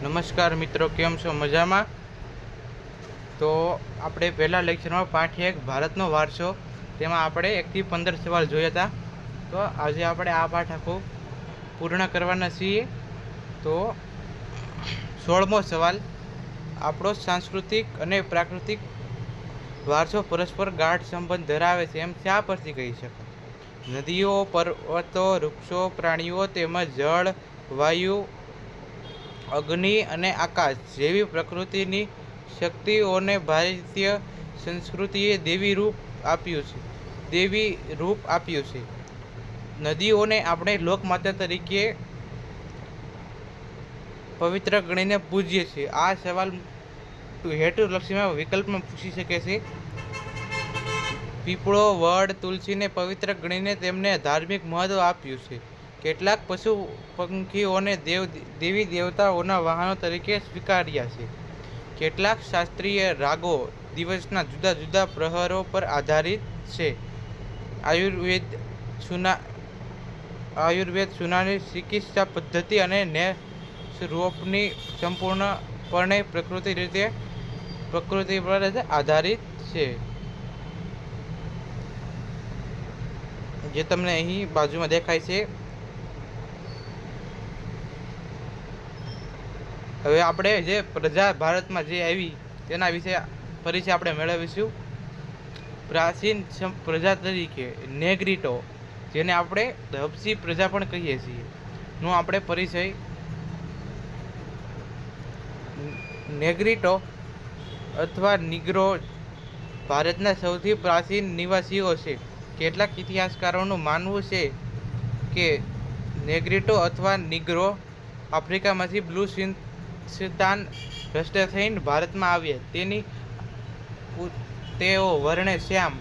નમસ્કાર મિત્રો, કેમ છો? મજામાં? તો આપણે પહેલા લેક્ચરમાં પાઠ 1 ભારતનો વારસો તેમાં આપણે 1 થી 15 સવાલ જોયા હતા. તો આજે આપણે આ પાઠ આખો પૂર્ણ કરવાના છીએ. તો 16મો સવાલ, આપણો સાંસ્કૃતિક અને પ્રાકૃતિક વારસો પરસ્પર ગાઢ સંબંધ ધરાવે છે એમ શા પરથી કહી શકાય? નદીઓ, પર્વતો, વૃક્ષો, પ્રાણીઓ તેમજ જળ, વાયુ, અગ્નિ અને આકાશ જેવી પ્રકૃતિની શક્તિઓને ભારતીય સંસ્કૃતિએ દેવી રૂપ આપ્યું છે. નદીઓને આપણે લોકમાતા તરીકે પવિત્ર ગણીને પૂજીએ છીએ. આ સવાલ હેતુલક્ષીમાં વિકલ્પમાં પૂછી શકે છે. પીપળો, વડ, તુલસીને પવિત્ર ગણીને તેમને ધાર્મિક મહત્વ આપ્યું છે. કેટલાક પશુ પંખીઓને દેવી દેવતાઓના વાહનો તરીકે સ્વીકાર્યા છે. કેટલાક શાસ્ત્રીય રાગો દિવસના જુદા જુદા પ્રહરો પર આધારિત છે. આયુર્વેદ સુનાની ચિકિત્સા પદ્ધતિ અને નેચરોપથી સંપૂર્ણપણે પ્રકૃતિ પર આધારિત છે. જે તમને અહીં બાજુમાં દેખાય છે. હવે આપણે જે પ્રજા ભારતમાં જે આવી તેના વિશે પરિચય આપણે મેળવીશું. પ્રાચીન પ્રજા તરીકે નેગ્રીટો, જેને આપણે હબસી પ્રજા પણ કહીએ છીએ, નો આપણે પરિચય. નેગ્રીટો અથવા નિગ્રો ભારતના સૌથી પ્રાચીન નિવાસીઓ છે. કેટલાક ઇતિહાસકારોનું માનવું છે કે નેગ્રીટો અથવા નિગ્રો આફ્રિકામાંથી બ્લુ સિસ્તાન રસ્તે થઈને ભારતમાં આવ્યા. તેઓ વર્ણે શ્યામ,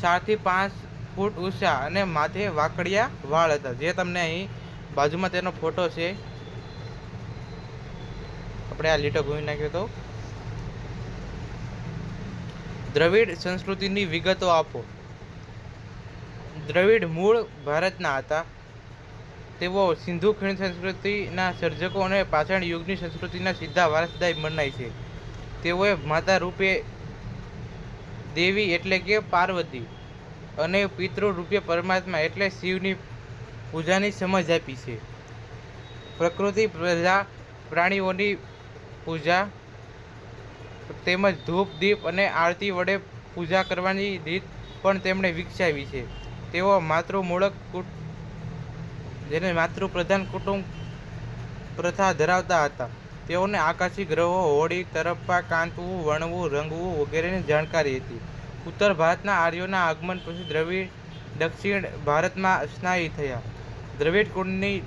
4 થી 5 ફૂટ ઊંચા અને માથે વાકડિયા વાળ હતા. જે તમને અહીં બાજુમાં તેનો ફોટો છે. આપણે આ લીટો ઘૂમી નાખ્યો તો. દ્રવિડ સંસ્કૃતિની વિગતો આપો. દ્રવિડ મૂળ ભારતના હતા. તેઓ સિંધુ ખીણ સંસ્કૃતિના સર્જકો અને પાષાણ યુગની સંસ્કૃતિના સીધા વારસદાર મનાય છે. તેઓએ માતા રૂપે દેવી એટલે કે પાર્વતી અને પિતૃ રૂપે પરમાત્મા એટલે શિવની પૂજાની સમજ આપી છે. પ્રકૃતિ, પ્રજા, પ્રાણીઓની પૂજા તેમજ ધૂપ, દીપ અને આરતી વડે પૂજા કરવાની રીત પણ તેમણે વિકસાવી છે. તેઓ માતૃપ્રધાન કુટુંબ પ્રથા ધરાવતા હતા. તેઓને આકાશી ગ્રહો, હોળી, તરપ્પા, કાંતવું, વણવું, રંગવું વગેરેની જાણકારી હતી. ઉત્તર ભારતના આર્યોના આગમન પછી દ્રવિડ દક્ષિણ ભારતમાં સ્થાયી થયા. દ્રવિડ કુળની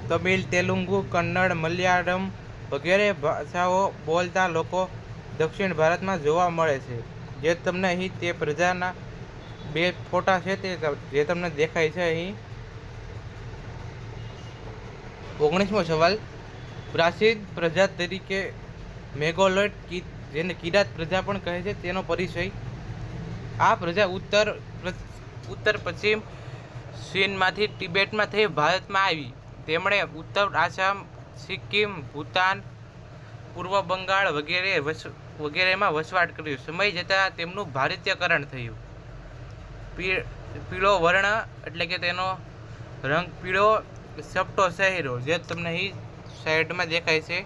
તમિલ, તેલુગુ, કન્નડ, મલયાલમ વગેરે ભાષાઓ બોલતા લોકો દક્ષિણ ભારતમાં જોવા મળે છે. જે તમને અહીં તે પ્રજાના 2 ફોટા છે તે જે તમને દેખાય છે અહીં. 19મો સવાલ, પ્રાચીન પ્રજા તરીકે મેગોલોઇડ, જેને કિરાત પ્રજા પણ કહે છે, તેનો પરિચય. આ પ્રજા ઉત્તર પશ્ચિમ ચીનમાંથી તિબેટમાં થઈ ભારતમાં આવી. તેમણે ઉત્તર આસામ, સિક્કિમ, ભૂતાન, પૂર્વ બંગાળ વગેરેમાં વસવાટ કર્યો. સમય જતાં તેમનું ભારતીયકરણ થયું. પીળો વર્ણ એટલે કે તેનો રંગ પીળો, સપટો ચહેરો, જે તમને અહીં સાઈડમાં દેખાય છે.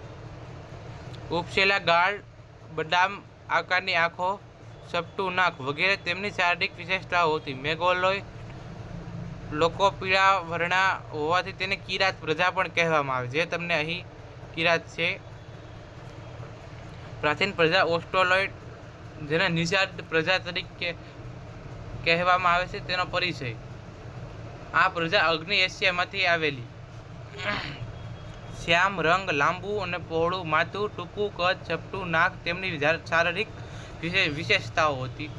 ઉપસેલા ગાળ, બદામ આકારની આંખો, સપટું નાક વગેરે તેમની શારીરિક વિશેષતાઓ હતી. મેગોલોઇડ લોકો પીળા વર્ણના હોવાથી તેને કિરાત પ્રજા પણ કહેવામાં આવે. જે તમને અહીં કિરાત છે. પ્રાચીન પ્રજા ઓસ્ટ્રોલોઇડ, જેને નિષાદ પ્રજા તરીકે કહેવામાં આવે છે, તેનો પરિચય. આ પ્રજા અગ્નિ એશિયામાંથી આવેલી. શ્યામ રંગ, લાંબુ અને પહોળું માથું, ટૂંકું કદ, ચપટું નાક તેમની શારીરિક વિશેષતાઓ હતી.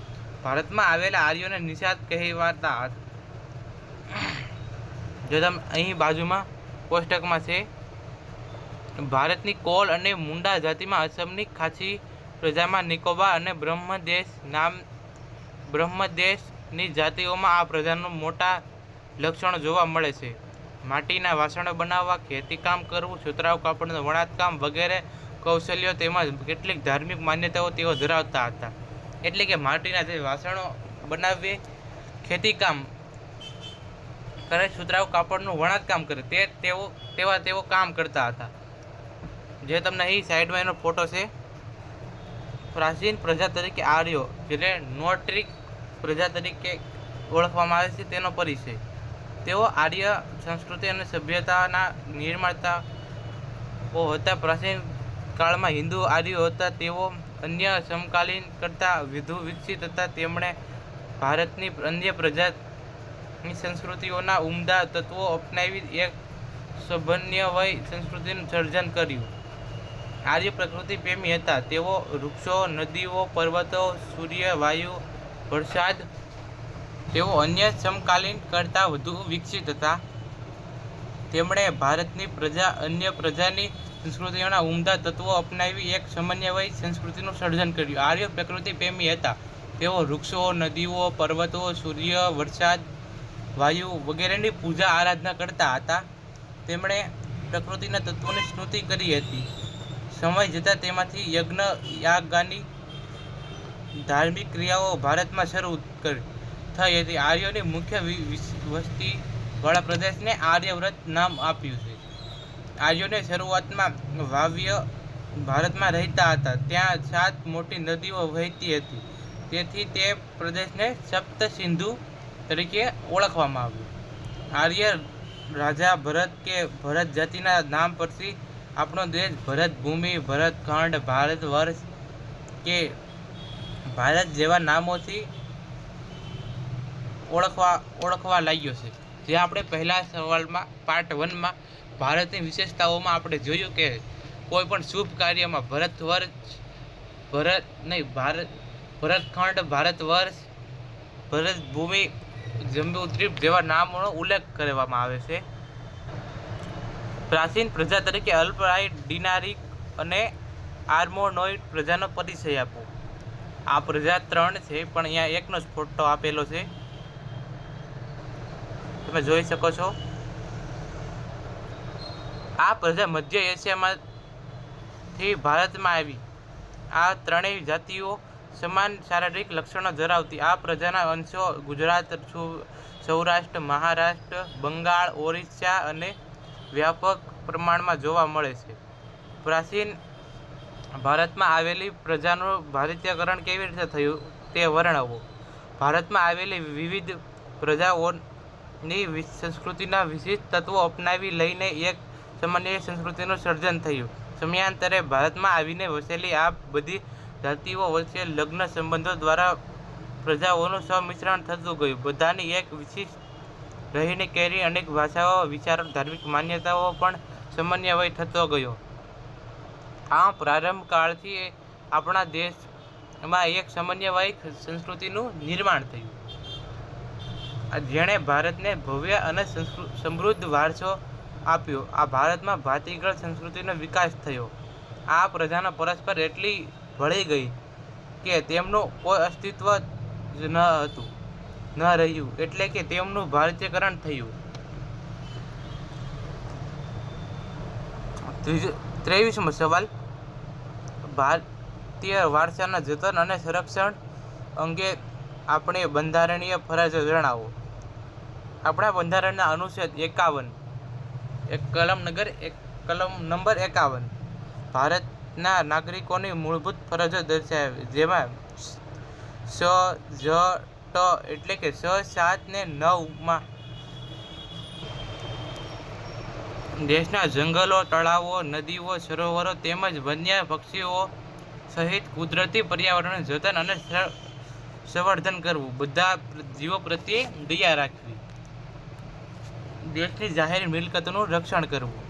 ભારતમાં આવેલા આર્યોને નિષાદ કહેવાતા હતા. જો તમે અહીં બાજુમાં કોષ્ટકમાં છે, ભારતની કોલ અને મુંડા જાતિમાં અસમની ખાસી પ્રજામાં, નિકોબાર અને બ્રહ્મદેશની જાતિઓમાં આ પ્રજાનું મોટા લક્ષણો જોવા મળે છે. માટીના વાસણો બનાવવા, ખેતીકામ કરવું, સુતરાઉ કાપડનું વણાટકામ વગેરે કૌશલ્યો તેમજ કેટલીક ધાર્મિક માન્યતાઓ તેઓ ધરાવતા હતા. એટલે કે માટીના જે વાસણો બનાવવી, ખેતીકામ કરે, સુતરાઉ કાપડનું વણાટકામ કરે તેઓ કામ કરતા હતા. જે તમને અહીં સાઈડમાં એનો ફોટો છે. પ્રાચીન પ્રજા તરીકે આર્યો, જેને નોટ્રિક પ્રજા તરીકે ઓળખવામાં આવે છે, તેનો પરિચય. તેઓ આર્ય સંસ્કૃતિ અને સભ્યતાના નિર્માતાઓ હતા. પ્રાચીન કાળમાં હિન્દુ આર્યો હતા. તેઓ અન્ય સમકાલીન કરતાં વધુ વિકસિત હતા. તેમણે ભારતની અન્ય પ્રજાની સંસ્કૃતિઓના ઉમદા તત્વો અપનાવી એક સમન્વય સંસ્કૃતિનું સર્જન કર્યું. આર્ય પ્રકૃતિ પ્રેમી હતા. તેઓ વૃક્ષો, નદીઓ, પર્વતો, સૂર્ય, વાયુ, વરસાદ તેઓ અન્ય સમકાલીન કરતાં વધુ વિકસિત હતા. તેમણે ભારતની અન્ય પ્રજાની સંસ્કૃતિઓના ઉમદા તત્વો અપનાવી એક સમન્વય સંસ્કૃતિનું સર્જન કર્યું. આર્ય પ્રકૃતિ પ્રેમી હતા. તેઓ વૃક્ષો, નદીઓ, પર્વતો, સૂર્ય, વરસાદ, વાયુ વગેરેની પૂજા આરાધના કરતા હતા. તેમણે પ્રકૃતિના તત્વોની સ્તુતિ કરી હતી. સમય જતાં તેમાંથી યજ્ઞ, યાગાની ધાર્મિક ક્રિયાઓ ભારતમાં શરૂ થઈ હતી. આર્યોની મુખ્ય વસ્તીવાળા પ્રદેશને આર્યવ્રત નામ આપ્યું છે. આર્યોને શરૂઆતમાં વાયવ્ય ભારતમાં રહેતા હતા. ત્યાં 7 મોટી નદીઓ વહેતી હતી. તેથી તે પ્રદેશને સપ્ત સિંધુ તરીકે ઓળખવામાં આવ્યો. આર્ય રાજા ભરત કે ભરત જાતિના નામ પરથી આપણો દેશ ભરત ભૂમિ, ભરતખંડ, ભારત વર્ષ કે ભારત જેવા નામોથી ઓળખવા લાગ્યો છે. જે આપણે પહેલા સવાલમાં પાર્ટ 1માં ભારતની વિશેષતાઓમાં આપણે જોયું કે કોઈ પણ શુભ કાર્યમાં ભરતખંડ, ભારત વર્ષ, ભરત ભૂમિ, જંબુદ્વીપ જેવા નામોનો ઉલ્લેખ કરવામાં આવે છે. પ્રાચીન પ્રજા તરીકે અલ્પાઇડ, ડિનારિક અને આર્મેનોઇડ પ્રજાનો પરિચય આપો. આ પ્રજા 3 છે, પણ અહીંયા એકનો જ ફોટો આપેલો છે, તમે જોઈ શકો છો. આ પ્રજા મધ્ય એશિયામાંથી ભારતમાં આવી. આ ત્રણેય જાતિઓ સમાન શારીરિક લક્ષણો ધરાવતી. આ પ્રજાના અંશો ગુજરાત, સૌરાષ્ટ્ર, મહારાષ્ટ્ર, બંગાળ, ઓરિસ્સા અને વ્યાપક પ્રમાણમાં જોવા મળે છે. પ્રાચીન ભારતમાં આવેલી પ્રજાનું ભારતીયકરણ કેવી રીતે થયું તે વર્ણવો. ભારતમાં આવેલી વિવિધ પ્રજાઓની સંસ્કૃતિના વિશિષ્ટ તત્વો અપનાવી લઈને એક સામાન્ય સંસ્કૃતિનું સર્જન થયું. સમયાંતરે ભારતમાં આવીને વસેલી આ બધી જાતિઓ વચ્ચે લગ્ન સંબંધો દ્વારા પ્રજાઓનું સંમિશ્રણ થતું ગયું. બધાની એક વિશિષ્ટ રહીને કેરી, અનેક ભાષાઓ, વિચારો, ધાર્મિક માન્યતાઓ પણ સમન્વય થતો ગયો. આ પ્રારંભ કાળથી આપણા દેશમાં એક સમન્વય સંસ્કૃતિનું નિર્માણ થયું, જેણે ભારતને ભવ્ય અને સમૃદ્ધ વારસો આપ્યો. આ ભારતમાં ભાતીગળ સંસ્કૃતિનો વિકાસ થયો. આ પ્રજાનો પરસ્પર એટલી ભળી ગઈ કે તેમનું કોઈ અસ્તિત્વ જ ન રહ્યું, એટલે કે તેમનું ભારતીયકરણ થયું. 23મો સવાલ, ભારતીય વારસાના જતન અને સંરક્ષણ અંગે આપણે બંધારણીય ફરજો જણાવો. આપણા બંધારણના અનુચ્છેદ 51 કલમ નંબર 51 ભારતના નાગરિકોની મૂળભૂત ફરજો દર્શાવે, જેમાં સ, જ, ટ એટલે કે 6, 7 ને 9માં દેશના જંગલો, તળાવો, નદીઓ, સરોવરો તેમજ વન્ય પક્ષીઓ સહિત કુદરતી પર્યાવરણનું જતન અને સંવર્ધન કરવું. બધા જીવો પ્રત્યે દયા રાખવી. દેશની જાહેર મિલકતોનું રક્ષણ કરવું.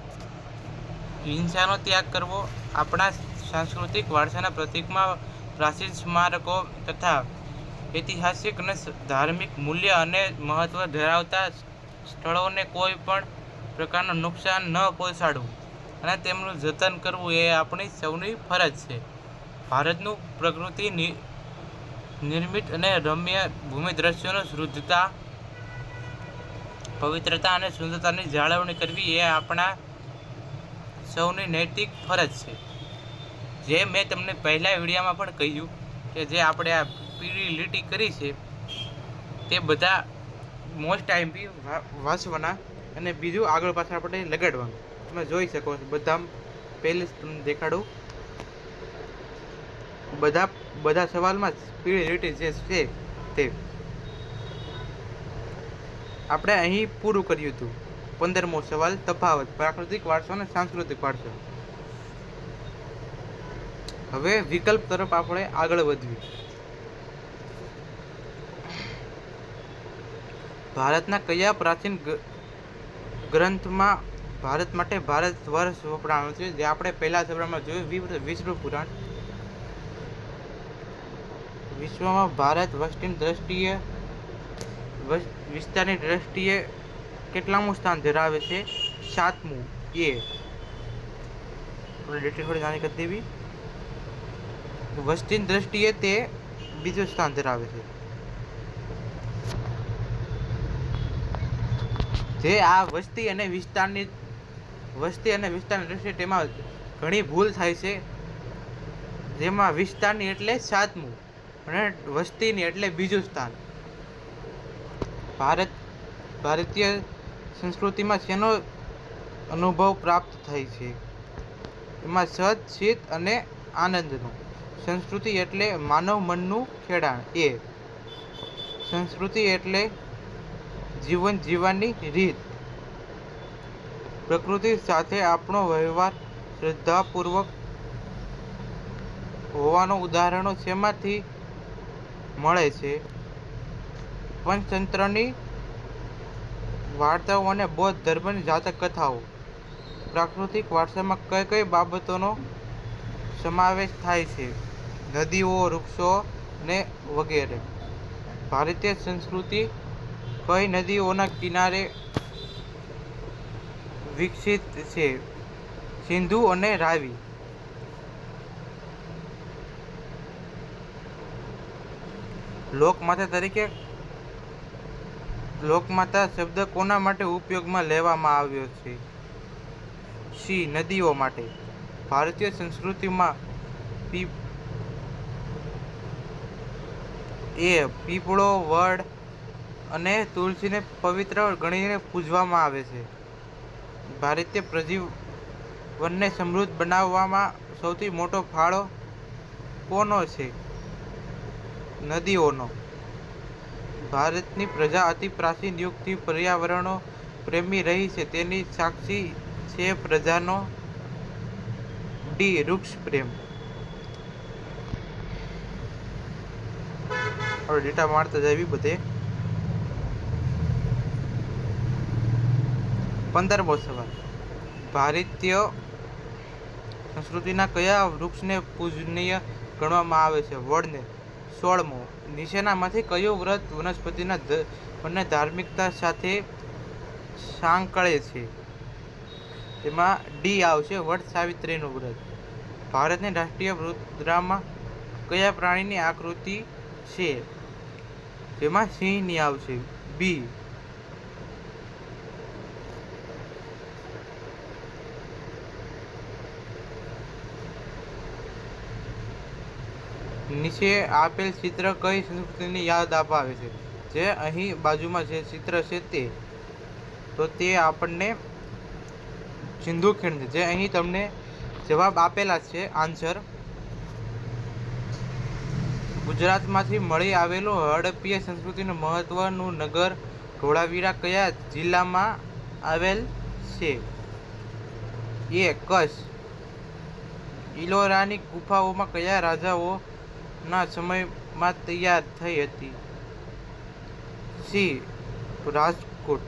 હિંસાનો ત્યાગ કરવો. આપણા સાંસ્કૃતિક વારસાના પ્રતીકમાં પ્રાચીન સ્મારકો તથા ઐતિહાસિક અને ધાર્મિક મૂલ્ય અને મહત્વ ધરાવતા સ્થળોને કોઈ પણ પ્રકારનું નુકસાન ન પહોંચાડવું અને તેમનું જતન કરવું એ આપણી સૌની ફરજ છે. ભારતનું પ્રકૃતિ નિર્મિત અને રમ્ય ભૂમિ દ્રશ્યોનું શુદ્ધતા પવિત્રતા અને સુંદરતાની જાળવણી કરવી એ આપણા સૌની નૈતિક ફરજ છે. જે મેં તમને પહેલા વિડીયોમાં પણ કહ્યું કે જે આપણે આ પીળી લીટી કરી છે તે બધા મોસ્ટ આઈમ્પી વાંચવાના અને બીજું આગળ પાછળ આપણે લગાડવાનું. તમે જોઈ શકો છો બધા પહેલે તમને દેખાડું. બધા સવાલમાં પીળી લીટી જે છે તે આપણે અહીં પૂરું કર્યું હતું. 15મો સવાલ, તફાવત પ્રાકૃતિક વારસો અને સાંસ્કૃતિક વારસો. હવે વિકલ્પ તરફ આપણે આગળ વધવી. ભારતના કયા પ્રાચીન ગ્રંથમાં ભારત માટે ભારત વર્ષ વપરાણું છે? જે આપણે પહેલા સવાલમાં જોયું વિષ્ણુ પુરાણ. વિશ્વમાં ભારત વસ્તીની દ્રષ્ટિએ વિસ્તારની દ્રષ્ટિએ કેટલામું સ્થાન ધરાવે છે? 7મું. એ થોડી જાણી કરી દેવી. વસ્તીની દ્રષ્ટિએ તે બીજું સ્થાન ધરાવે છે. જે આ વસ્તી અને વિસ્તારની દ્રષ્ટિએ તેમાં ઘણી ભૂલ થાય છે. જેમાં વિસ્તારની એટલે 7મું અને વસ્તીની એટલે બીજું સ્થાન. ભારતીય સંસ્કૃતિમાં શેનો અનુભવ પ્રાપ્ત થાય છે? એમાં સત, ચિત્ત અને આનંદનો. સંસ્કૃતિ એટલે માનવ મનનું ખેડાણ. એ સંસ્કૃતિ એટલે જીવન જીવવાની રીત. પ્રકૃતિ સાથે આપણો વ્યવહાર શ્રદ્ધાપૂર્વક હોવાનો ઉદાહરણો શેમાંથી મળે છે? પંચતંત્રની વાર્તાઓ અને બૌદ્ધ ધર્મની જાતક કથાઓ. પ્રાકૃતિક વારસામાં કઈ કઈ બાબતોનો સમાવેશ થાય છે? નદીઓ, વૃક્ષો ને વગેરે. ભારતીય સંસ્કૃતિ કઈ નદીઓના કિનારે વિકસિત છે? સિંધુ અને રાવી. લોકમાતા શબ્દ કોના માટે ઉપયોગમાં લેવામાં આવ્યો છે? સી. નદીઓ માટે. ભારતીય સંસ્કૃતિમાં પીપળો, વડ અને તુલસીને પવિત્ર ગણીને પૂજવામાં આવે છે. ભારતીય પ્રજીવનને સમૃદ્ધ બનાવવામાં સૌથી મોટો ફાળો કોનો છે? નદીઓનો. ભારતની પ્રજા અતિ પ્રાચીન યુગથી પર્યાવરણો પ્રેમી રહી છે. તેની સાક્ષી છે પ્રજાનો ડી. વૃક્ષ પ્રેમ. હવે ડેટા મારતા જાવી બધે. 15મો સવાલ. ભારતીય સંસ્કૃતિના કયા વૃક્ષને પૂજનીય ગણવામાં આવે છે? વડને. 16મો. નીચેનામાંથી કયું વ્રત વનસ્પતિના વનને ધાર્મિકતા સાથે સાંકળે છે? તેમાં ડી આવશે, વટ સાવિત્રીનું વ્રત. ભારતની રાષ્ટ્રીય મુદ્રામાં કયા પ્રાણીની આકૃતિ છે? જેમાં સિંહની આવશે, બી. નીચે આપેલ ચિત્ર કઈ સંસ્કૃતિની યાદ અપાવે છે? જે અહીં બાજુમાં જે ચિત્ર છે તે, તો તે આપણને સિંધુ ખીણ છે. જે અહીં તમને જવાબ આપેલા છે આન્સર. ગુજરાતમાંથી મળી આવેલું હડપ્પીય સંસ્કૃતિનું મહત્વનું નગર ધોળાવીરા કયા જિલ્લામાં આવેલ છે? એ. કચ્છ. ઇલોરાની ગુફાઓમાં કયા રાજાઓના સમયમાં તૈયાર થઈ હતી? સી. રાજકોટ.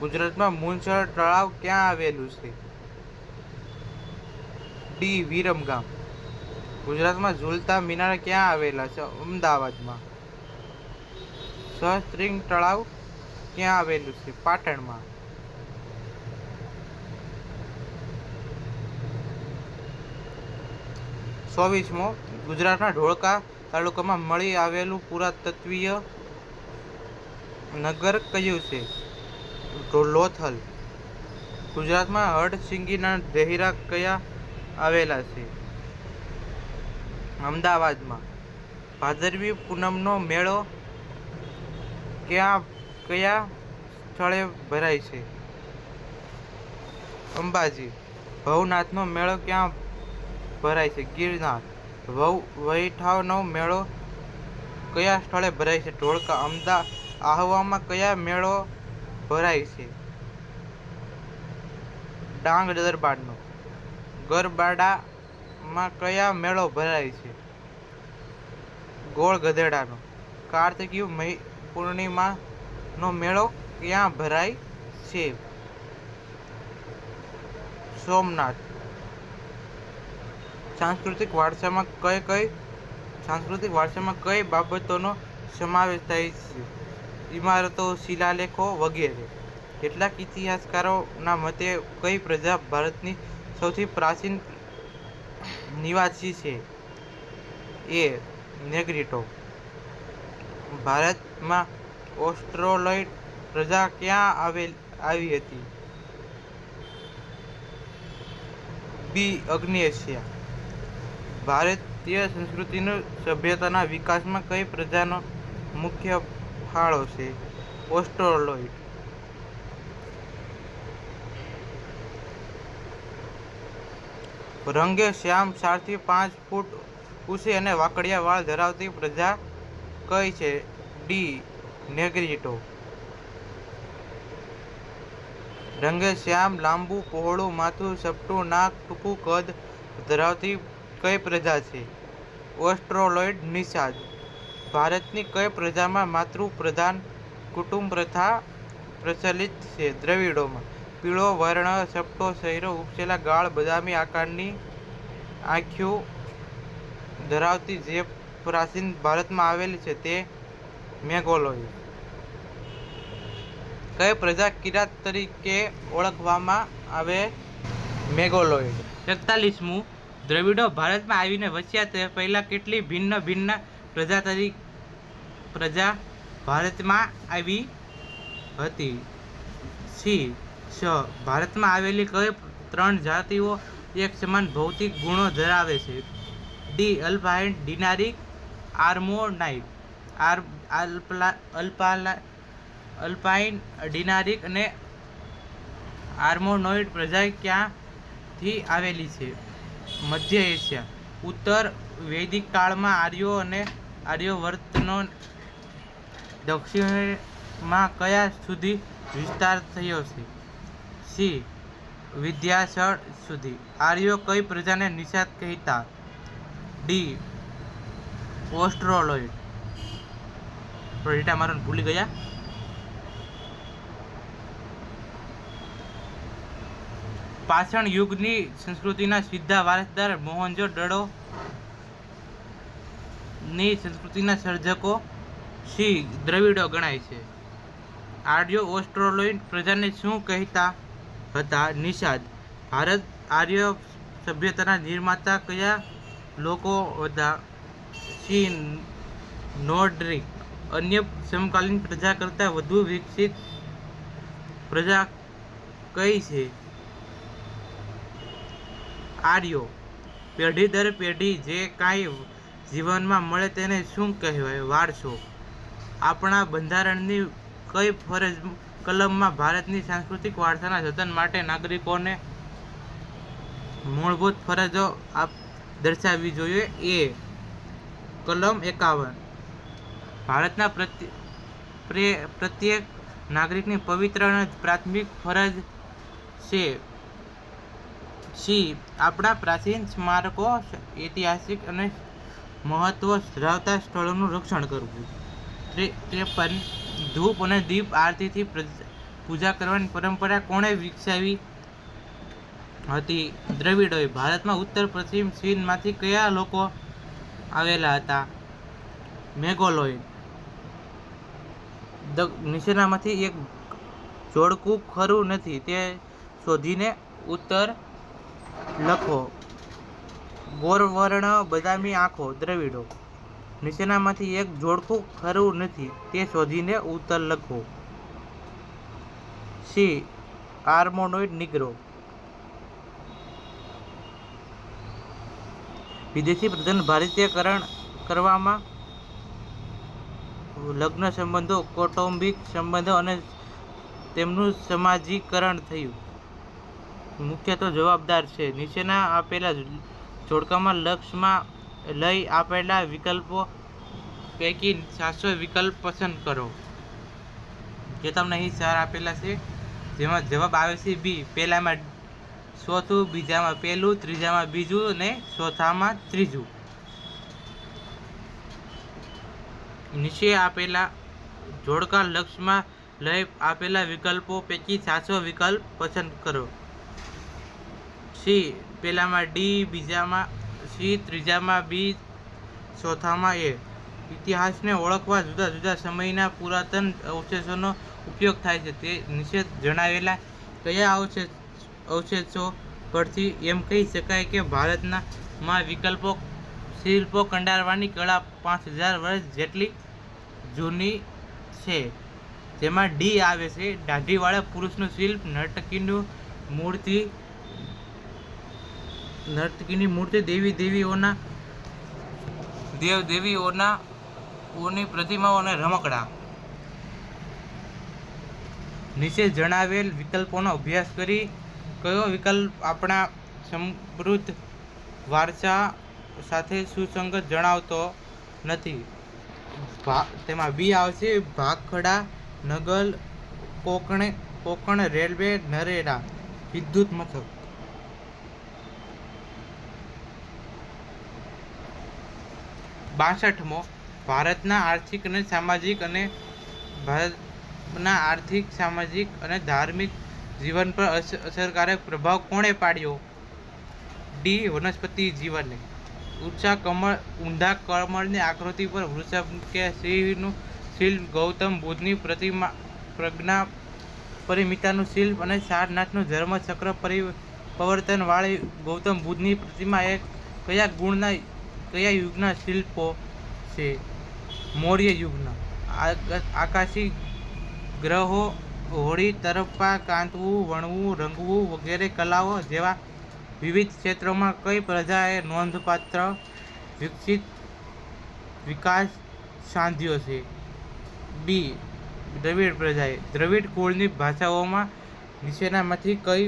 ગુજરાતમાં મૂનસર તળાવ ક્યાં આવેલું છે? ડી. વિરમગામ. ગુજરાતમાં ઝૂલતા મિનાર ક્યાં આવેલા છે? અમદાવાદમાં. સહસ્ત્રીંગ તળાવ ક્યાં આવેલું છે? પાટણમાં. ચોવીસમો. ગુજરાતના ધોળકા તાલુકામાં મળી આવેલું પુરાતત્વીય નગર કયું છે? લોથલ. ગુજરાતમાં હળસિંગીના દેહરા કયા આવેલા છે? અમદાવાદમાં. ભાદરવી પૂનમનો મેળો કયા સ્થળે ભરાય છે? અંબાજી. ભવનાથનો મેળો ક્યાં ભરાય છે? ગિરનાર. વૈઠાવનો મેળો કયા સ્થળે ભરાય છે? ધોળકા. આહવામાં કયા મેળો ભરાય છે? ડાંગ દરબારનો. ગરબાડામાં કયા મેળો ભરાય છે? ગોળ ગધેડાનો. કાર્તિકી પૂર્ણિમાનો મેળો ક્યાં ભરાય છે? સોમનાથ. સાંસ્કૃતિક વારસામાં કઈ બાબતોનો સમાવેશ થાય છે? ઇમારતો, શિલાલેખો વગેરે. કેટલાક ઇતિહાસકારોના મતે કઈ પ્રજા ભારતની સૌથી પ્રાચીન નિવાસી છે? એ. નેગ્રીટો. ભારતમાં ઓસ્ટ્રોલોઇડ પ્રજા ક્યાં આવી હતી? બી. અગ્નેશિયા. ભારતીય સંસ્કૃતિની સભ્યતાના વિકાસમાં કઈ પ્રજાનો મુખ્ય ફાળો છે? ઓસ્ટ્રોલોઇડ. રંગે શ્યામ 4 થી 5 ફૂટ ઊંચી અને વાંકડિયા વાળ ધરાવતી પ્રજા કઈ છે? ડી. નેગ્રીટો. રંગે શ્યામ લાંબુ પહોળું માથું, ચપટું નાક, ટૂંકું કદ ધરાવતી કઈ પ્રજા છે? ઓસ્ટ્રોલોઇડ. નિષાદ. ભારતની કઈ પ્રજામાં માતૃપ્રધાન કુટુંબ પ્રથા પ્રચલિત છે? દ્રવિડોમાં. પીળો વર્ણ, ચપટો ચહેરો, ઉપસેલા ગાળ, બદામી આકારની આંખો ધરાવતી જે પ્રાચીન ભારતમાં આવેલી છે તે મેગોલોઇડ. કઈ પ્રજા કિરાત તરીકે ઓળખવામાં આવે? મેગોલોઇડ. 41. દ્રવિડો ભારતમાં આવીને વસ્યા તે પહેલા કેટલી ભિન્ન પ્રજા ભારતમાં આવી હતી? સી. ભારતમાં આવેલી કઈ 3 જાતિઓ એક સમાન ભૌતિક ગુણો ધરાવે છે? ડી. અલ્પાઇન, ડિનારિક, આર્મોનાઇડ. અલ્પાઇન, ડિનારિક અને આર્મોનોઇડ પ્રજા ક્યાંથી આવેલી છે? મધ્ય એશિયા. ઉત્તર વૈદિક કાળમાં આર્યો અને આર્યવર્તનો દક્ષિણમાં કયા સુધી વિસ્તાર થયો છે? સી. વિંધ્યાચળ સુધી. આર્યો કઈ પ્રજાને નિષાદ કહેતા? ડી. ઓસ્ટ્રોલોઇડ. ડેટા મારો ભૂલી ગયા. પાષાણ યુગની સંસ્કૃતિના સીધા વારસદાર મોહેંજો-દડો ની સંસ્કૃતિના સર્જકો? સી. દ્રવિડો ગણાય છે. આર્યો ઓસ્ટ્રોલોઇડ પ્રજાને શું કહેતા હતા? નિષાદ. ભારત આર્ય સભ્યતાના નિર્માતા કયા લોકો હતા? સી. નોર્ડિક. અન્ય સમકાલીન પ્રજા કરતાં વધુ વિકસિત પ્રજા કઈ છે? આર્યો. પેઢી દર પેઢી જે કાંઈ જીવનમાં મળે તેને શું કહેવાય? વારસો. આપણા બંધારણની કઈ કલમમાં ભારતની સાંસ્કૃતિક વારસાના જતન માટે નાગરિકોને મૂળભૂત ફરજો દર્શાવવી જોઈએ? એ. કલમ 51. ભારતના પ્રત્યેક નાગરિકની પવિત્ર અને પ્રાથમિક ફરજ છે? સી. આપણા પ્રાચીન સ્મારકો, ઐતિહાસિક અને મહત્વ ધરાવતા સ્થળોનું રક્ષણ કરવું. 53. ધૂપ અને દીપ આરતીથી પૂજા કરવાની પરંપરા કોણે વિકસાવી હતી? દ્રવિડોએ. ભારતમાં ઉત્તર પશ્ચિમ ચીનમાંથી કયા લોકો આવેલા હતા? મેગોલોઇડ. નીચેનામાંથી એક જોડકું ખરું નથી તે શોધીને ઉત્તર લખો. ગોળવર્ણ, બદામી આંખો. દ્રવિડો. નીચેનામાંથી એક જોડકું ખરું નથી તે શોધીને ઉત્તર લખો. સી હાર્મોનોઇડ નિગ્રો. વિદેશી પ્રજનન ભારતીયકરણ કરવામાં લગ્ન સંબંધો, કૌટુંબિક સંબંધો અને તેમનું સમાજીકરણ થયું. મુખ્યત્વે જવાબદાર છે. નીચેના આપેલા જોડકામાં લક્ષમાં લઈ આપેલા વિકલ્પો પૈકી સાચો વિકલ્પ પસંદ કરો. જે તમને અહીં 4 આપેલા છે, જેમાં જવાબ આવે છે બી. પહેલામાં ચોથું, બીજામાં પહેલું, ત્રીજામાં બીજું અને ચોથામાં ત્રીજું. નીચે આપેલા જોડકા લક્ષમાં લઈ આપેલા વિકલ્પો પૈકી સાચો વિકલ્પ પસંદ કરો. સી પહેલામાં ડી, બીજામાં સી, ત્રીજામાં બી, ચોથામાં એ. ઇતિહાસને ઓળખવા જુદા જુદા સમયના પુરાતન અવશેષોનો ઉપયોગ થાય છે. તે નીચે જણાવેલા કયા અવશેષો પરથી એમ કહી શકાય કે ભારતના માં શિલ્પો કંડારવાની કળા 5000 વર્ષ જેટલી જૂની છે? જેમાં ડી આવે છે દાઢીવાળા પુરુષનું શિલ્પ, નર્તકીની મૂર્તિ, દેવીઓની પ્રતિમાઓ અને રમકડા. નીચે જણાવેલ વિકલ્પોનો અભ્યાસ કરી કયો વિકલ્પ આપણા સમૃદ્ધ વારસા સાથે સુસંગત જણાવતો નથી? તેમાં બી આવશે ભાખડા, નગલ, કોકણ રેલવે, નરેલા વિદ્યુત મથક. ભારતના આર્થિક, સામાજિક અને ધાર્મિક જીવન પર અસરકારક પ્રભાવ કોણે પાડ્યો? ડી વનસ્પતિ જીવને. ઊંડા કમળની આકૃતિ પર વૃષભ કે સિંહનું શિલ્પ, ગૌતમ બુદ્ધની પ્રજ્ઞા પરિમિતાનું શિલ્પ અને સારનાથનું ધર્મચક્ર પરિવર્તન વાળી ગૌતમ બુદ્ધની પ્રતિમા એ કયા યુગના શિલ્પો છે? મૌર્ય યુગના. આકાશી ગ્રહો, હોળી, તરપ્પા, કાંતવું, વણવું, રંગવું વગેરે કલાઓ જેવા વિવિધ ક્ષેત્રોમાં કઈ પ્રજાએ નોંધપાત્ર વિકાસ સાધ્યો છે? બી દ્રવિડ પ્રજાએ. દ્રવિડ કુળની ભાષાઓમાં નીચેનામાંથી કઈ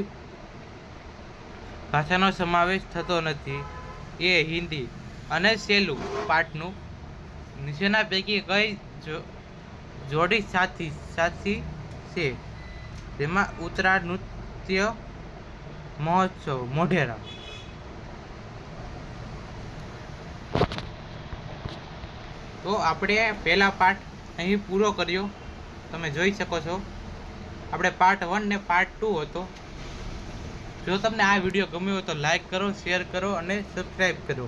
ભાષાનો સમાવેશ થતો નથી? એ હિન્દી અને સેલુ પાઠનું. નીચેના પૈકી કઈ જોડી સાચી છે? તેમાં ઉત્તરાયણ નૃત્ય મહોત્સવ, મોઢેરા. તો આપણે પહેલા પાઠ અહીં પૂરો કર્યો. તમે જોઈ શકો છો આપણે પાર્ટ 1 ને પાર્ટ 2 હતો. જો તમને આ વિડીયો ગમ્યો હોય તો લાઈક કરો, શેર કરો અને સબસ્ક્રાઈબ કરો.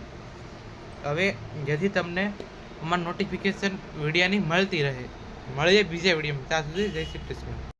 હવે જેથી તમને અમારી નોટિફિકેશન વિડીયોની મળતી રહે. મળીએ બીજા વિડીયોમાં. ત્યાં સુધી જય શ્રી કૃષ્ણ.